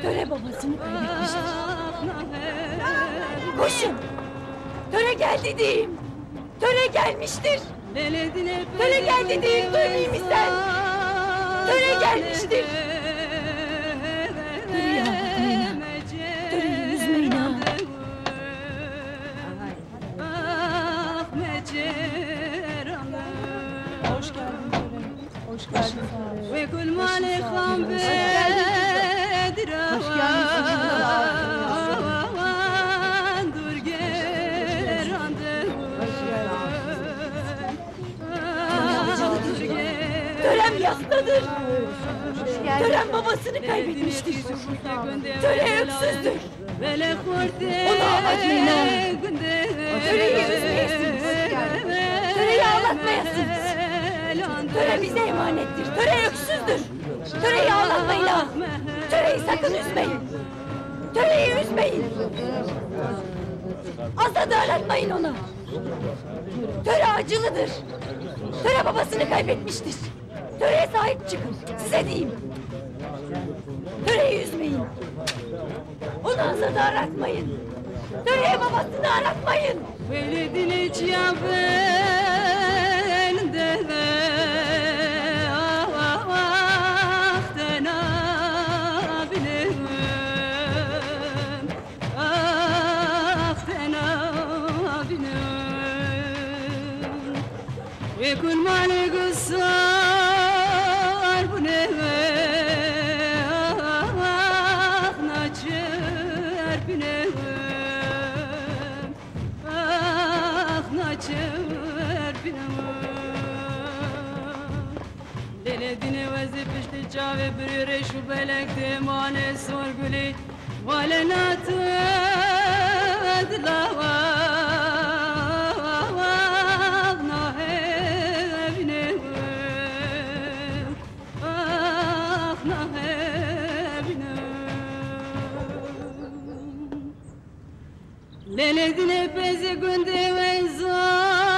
Töre babasını kaybetmiştir. Koşun! Töre geldi diyeyim! Töre gelmiştir! Töre geldi diyeyim, duymayayım sen! Töre gelmiştir! Töreyi ağlatmayın ha! Töreyi üzmeyin ha! Hoş geldin Töre. Hoş geldin. Ve kul mali khambe Hoş geldin. Törem yastadır! Törem babasını kaybetmiştir! Töre öksüzdür! Onu ağlatmayın ha! Töreyi üzmeyesiniz! Töreyi ağlatmayasınız! Töre bize emanettir! Töre öksüzdür! Töreyi ağlatmayın ha! Töreyi sakın üzmeyin! Töreyi üzmeyin! Asla da aratmayın onu! Töre acılıdır! Töre babasını kaybetmiştir! Töreye sahip çıkın! Size diyeyim! Töreyi üzmeyin! Onu asla da aratmayın! Töreye babasını aratmayın! Velidini ciyaben de Kul mali gusar bu ne naçer bine naçer bine dele dine vezi pişti çave bir şu belekte mane sorguli vale natı dilava Lele dile peze günde ve zor